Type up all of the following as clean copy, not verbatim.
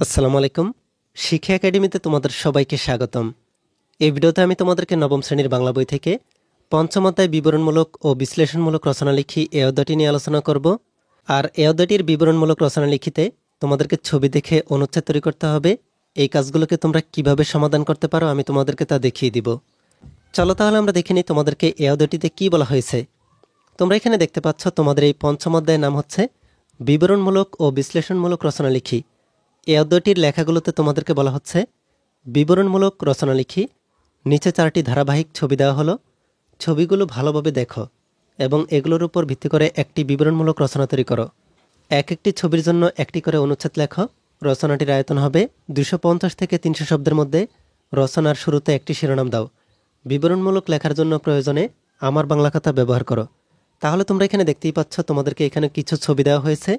আসসালামু আলাইকুম। শিক্ষা একাডেমিতে তোমাদের সবাইকে স্বাগতম। এই ভিডিওতে আমি তোমাদেরকে নবম শ্রেণীর বাংলা বই থেকে পঞ্চম অধ্যায় বিবরণমূলক ও বিশ্লেষণমূলক রচনা লিখি এই অধ্যায়টি নিয়ে আলোচনা করব। আর এই অধ্যায়টির বিবরণমূলক রচনা লিখিতে তোমাদেরকে ছবি দেখে অনুচ্ছেদ তৈরি করতে হবে। এই কাজগুলোকে তোমরা কিভাবে সমাধান করতে পারো আমি তোমাদেরকে তা দেখিয়ে দিব। চলো তাহলে আমরা দেখে নিই তোমাদেরকে এই অধ্যায়টিতে কী বলা হয়েছে। তোমরা এখানে দেখতে পাচ্ছ তোমাদের এই পঞ্চম অধ্যায়ের নাম হচ্ছে বিবরণমূলক ও বিশ্লেষণমূলক রচনা লিখি। এই অধ্যায়টির লেখাগুলোতে তোমাদেরকে বলা হচ্ছে বিবরণমূলক রচনা লিখি। নিচে 4টি ধারাবাহিক ছবি দেওয়া হলো। ছবিগুলো ভালোভাবে দেখো এবং এগুলোর উপর ভিত্তি করে একটি বিবরণমূলক রচনা তৈরি করো। এক একটি ছবির জন্য একটি করে অনুচ্ছেদ লেখো। রচনাটির আয়তন হবে 250 থেকে 300 শব্দের মধ্যে। রচনার শুরুতে একটি শিরোনাম দাও। বিবরণমূলক লেখার জন্য প্রয়োজনে আমার বাংলা খাতা ব্যবহার করো। তাহলে তোমরা এখানে দেখতেই পাচ্ছ তোমাদেরকে এখানে কিছু ছবি দেওয়া হয়েছে।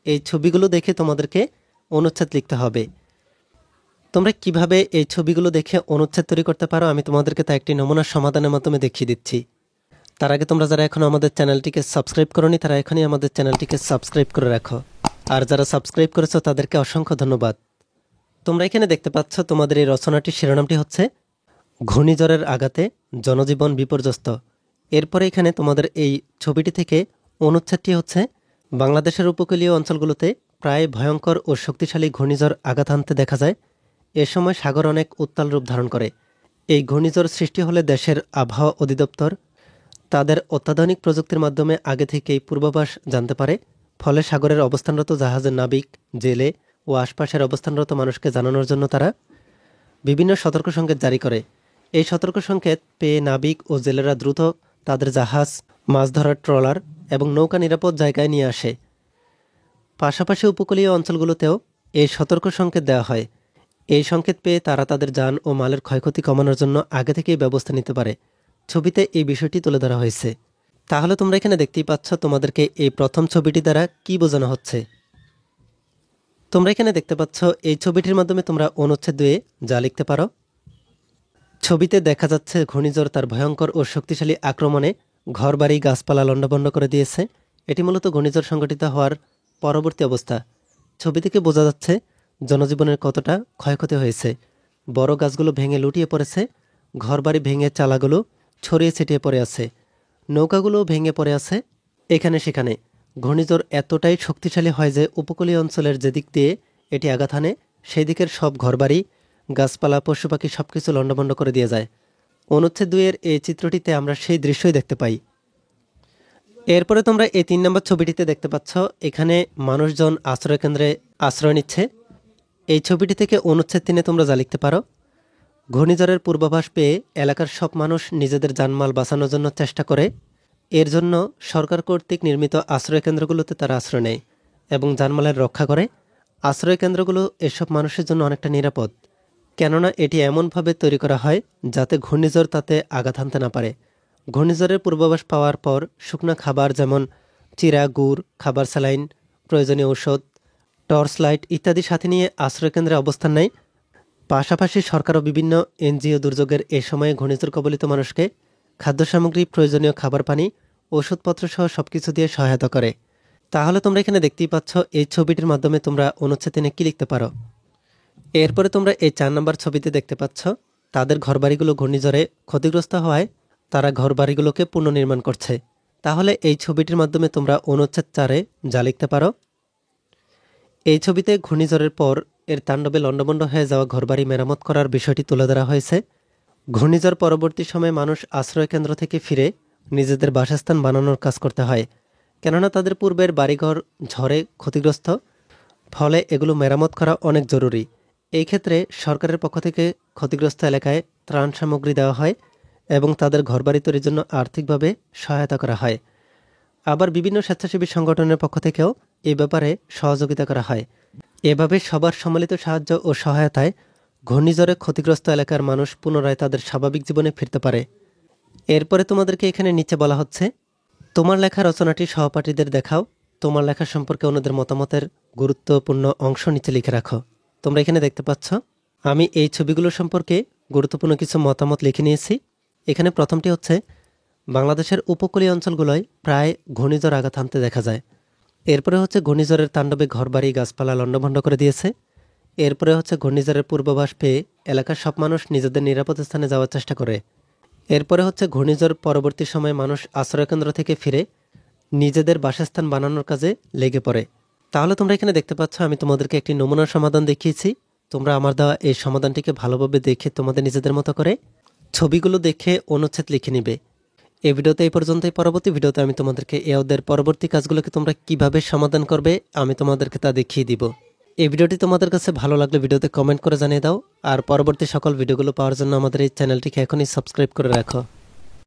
এই ছবিগুলো দেখে তোমাদেরকে অনুচ্ছেদ লিখতে হবে। তোমরা কিভাবে এই ছবিগুলো দেখে অনুচ্ছেদ তৈরি করতে পারো আমি তোমাদেরকে তা একটি নমুনা সমাধানের মাধ্যমে দেখিয়ে দিচ্ছি। তার আগে তোমরা যারা এখনও আমাদের চ্যানেলটিকে সাবস্ক্রাইব করোনি তারা এখনই আমাদের চ্যানেলটিকে সাবস্ক্রাইব করে রাখো। আর যারা সাবস্ক্রাইব করেছো তাদেরকে অসংখ্য ধন্যবাদ। তোমরা এখানে দেখতে পাচ্ছ তোমাদের এই রচনাটির শিরোনামটি হচ্ছে ঘূর্ণিঝড়ের আঘাতে জনজীবন বিপর্যস্ত। এরপরে এখানে তোমাদের এই ছবিটি থেকে অনুচ্ছেদটি হচ্ছে বাংলাদেশের উপকূলীয় অঞ্চলগুলোতে প্রায় ভয়ঙ্কর ও শক্তিশালী ঘূর্ণিঝড় আঘাত হানতে দেখা যায়। এ সময় সাগর অনেক উত্তাল রূপ ধারণ করে। এই ঘূর্ণিঝড় সৃষ্টি হলে দেশের আবহাওয়া অধিদপ্তর তাদের অত্যাধুনিক প্রযুক্তির মাধ্যমে আগে থেকেই পূর্বাভাস জানতে পারে। ফলে সাগরের অবস্থানরত জাহাজের নাবিক, জেলে ও আশপাশের অবস্থানরত মানুষকে জানানোর জন্য তারা বিভিন্ন সতর্ক সংকেত জারি করে। এই সতর্ক সংকেত পেয়ে নাবিক ও জেলেরা দ্রুত তাদের জাহাজ, মাছ ধরার ট্রলার এবং নৌকা নিরাপদ জায়গায় নিয়ে আসে। পাশাপাশি উপকূলীয় অঞ্চলগুলোতেও এই সতর্ক সংকেত দেওয়া হয়। এই সংকেত পেয়ে তারা তাদের যান ও মালের ক্ষয়ক্ষতি কমানোর জন্য আগে থেকেই ব্যবস্থা নিতে পারে। ছবিতে এই বিষয়টি তুলে ধরা হয়েছে। তাহলে তোমরা এখানে দেখতেই পাচ্ছ তোমাদেরকে এই প্রথম ছবিটি দ্বারা কি বোঝানো হচ্ছে। তোমরা এখানে দেখতে পাচ্ছ এই ছবিটির মাধ্যমে তোমরা অনুচ্ছেদ দিয়ে যা লিখতে পারো। ছবিতে দেখা যাচ্ছে ঘূর্ণিঝড় তার ভয়ঙ্কর ও শক্তিশালী আক্রমণে ঘরবাড়ি গাছপালা লণ্ডভণ্ড করে দিয়েছে। এটি মূলত ঘূর্ণিঝড় সংঘটিত হওয়ার পরবর্তী অবস্থা। ছবি থেকে বোঝা যাচ্ছে জনজীবনের কতটা ক্ষয়ক্ষতি হয়েছে। বড় গাছগুলো ভেঙে লুটিয়ে পড়েছে, ঘরবাড়ি ভেঙে চালাগুলো ছড়িয়ে ছিটিয়ে পড়ে আছে, নৌকাগুলো ভেঙে পড়ে আছে এখানে সেখানে। ঘূর্ণিঝড় এতটাই শক্তিশালী হয় যে উপকূলীয় অঞ্চলের যেদিক দিয়ে এটি আঘাত হানে সেই দিকের সব ঘরবাড়ি, গাছপালা, পশু পাখি সবকিছু লণ্ডভণ্ড করে দিয়ে যায়। অনুচ্ছেদ 2-এর এই চিত্রটিতে আমরা সেই দৃশ্যই দেখতে পাই। এরপরে তোমরা এই 3 নম্বর ছবিটিতে দেখতে পাচ্ছ এখানে মানুষজন আশ্রয়কেন্দ্রে আশ্রয় নিচ্ছে। এই ছবিটি থেকে অনুচ্ছেদ 3-এ তোমরা যা লিখতে পারো। ঘূর্ণিঝড়ের পূর্বাভাস পেয়ে এলাকার সব মানুষ নিজেদের জানমাল বাঁচানোর জন্য চেষ্টা করে। এর জন্য সরকার কর্তৃক নির্মিত আশ্রয়কেন্দ্রগুলোতে তারা আশ্রয় নেয় এবং জানমালের রক্ষা করে। আশ্রয়কেন্দ্রগুলো এসব মানুষের জন্য অনেকটা নিরাপদ, কেননা এটি এমনভাবে তৈরি করা হয় যাতে ঘূর্ণিঝড় তাতে আঘাত হানতে না পারে। ঘূর্ণিঝড়ের পূর্বাভাস পাওয়ার পর শুকনো খাবার যেমন চিরা, গুড়, খাবার, স্যালাইন, প্রয়োজনীয় ঔষধ, টর্চ লাইট ইত্যাদি সাথে নিয়ে আশ্রয়কেন্দ্রে অবস্থান নেয়। পাশাপাশি সরকারও বিভিন্ন এনজিও দুর্যোগের এ সময়ে ঘূর্ণিঝড় কবলিত মানুষকে খাদ্য সামগ্রী, প্রয়োজনীয় খাবার, পানি, ওষুধপত্র সহ সবকিছু দিয়ে সহায়তা করে। তাহলে তোমরা এখানে দেখতেই পাচ্ছ এই ছবিটির মাধ্যমে তোমরা অনুচ্ছেদ 3-এ কি লিখতে পারো। এরপরে তোমরা এই 4 নম্বর ছবিতে দেখতে পাচ্ছ তাদের ঘরবাড়িগুলো ঘূর্ণিঝড়ে ক্ষতিগ্রস্ত হওয়ায় তারা ঘরবাড়িগুলোকে পুনর্নির্মাণ করছে। তাহলে এই ছবিটির মাধ্যমে তোমরা অনুচ্ছেদ 4-এ যা লিখতে পারো। এই ছবিতে ঘূর্ণিঝড়ের পর এর তাণ্ডবে লণ্ডভণ্ড হয়ে যাওয়া ঘরবাড়ি মেরামত করার বিষয়টি তুলে ধরা হয়েছে। ঘূর্ণিঝড় পরবর্তী সময়ে মানুষ আশ্রয়কেন্দ্র থেকে ফিরে নিজেদের বাসস্থান বানানোর কাজ করতে হয়, কেননা তাদের পূর্বের বাড়িঘর ঝড়ে ক্ষতিগ্রস্ত। ফলে এগুলো মেরামত করা অনেক জরুরি। এই ক্ষেত্রে সরকারের পক্ষ থেকে ক্ষতিগ্রস্ত এলাকায় ত্রাণ সামগ্রী দেওয়া হয় এবং তাদের ঘরবাড়ি তৈরির জন্য আর্থিকভাবে সহায়তা করা হয়। আবার বিভিন্ন স্বেচ্ছাসেবী সংগঠনের পক্ষ থেকেও এ ব্যাপারে সহযোগিতা করা হয়। এভাবে সবার সম্মিলিত সাহায্য ও সহায়তায় ঘূর্ণিঝড়ে ক্ষতিগ্রস্ত এলাকার মানুষ পুনরায় তাদের স্বাভাবিক জীবনে ফিরতে পারে। এরপরে তোমাদেরকে এখানে নিচে বলা হচ্ছে তোমার লেখা রচনাটি সহপাঠীদের দেখাও। তোমার লেখা সম্পর্কে অন্যদের মতামতের গুরুত্বপূর্ণ অংশ নিচে লিখে রাখো। তোমরা এখানে দেখতে পাচ্ছ আমি এই ছবিগুলো সম্পর্কে গুরুত্বপূর্ণ কিছু মতামত লিখে নিয়েছি। এখানে প্রথমটি হচ্ছে বাংলাদেশের উপকূলীয় অঞ্চলগুলোয় প্রায় ঘূর্ণিঝড় আঘাত হানতে দেখা যায়। এরপরে হচ্ছে ঘূর্ণিঝড়ের তাণ্ডবে ঘরবাড়ি, গাছপালা লণ্ডভণ্ড করে দিয়েছে। এরপরে হচ্ছে ঘূর্ণিঝড়ের পূর্বাভাস পেয়ে এলাকার সব মানুষ নিজেদের নিরাপদ স্থানে যাওয়ার চেষ্টা করে। এরপরে হচ্ছে ঘূর্ণিঝড় পরবর্তী সময়ে মানুষ আশ্রয়কেন্দ্র থেকে ফিরে নিজেদের বাসস্থান বানানোর কাজে লেগে পড়ে। তাহলে তোমরা এখানে দেখতে পাচ্ছ আমি তোমাদেরকে একটি নমুনার সমাধান দেখিয়েছি। তোমরা আমার দেওয়া এই সমাধানটিকে ভালোভাবে দেখে তোমাদের নিজেদের মতো করে ছবিগুলো দেখে অনুচ্ছেদ লিখে নিবে। এই ভিডিওতে এই পর্যন্তই। পরবর্তী ভিডিওতে আমি তোমাদেরকে এই অধ্যায়ের পরবর্তী কাজগুলোকে তোমরা কিভাবে সমাধান করবে আমি তোমাদেরকে তা দেখিয়ে দিব। এই ভিডিওটি তোমাদের কাছে ভালো লাগলে ভিডিওতে কমেন্ট করে জানিয়ে দাও। আর পরবর্তী সকল ভিডিওগুলো পাওয়ার জন্য আমাদের এই চ্যানেলটিকে এখনই সাবস্ক্রাইব করে রাখো।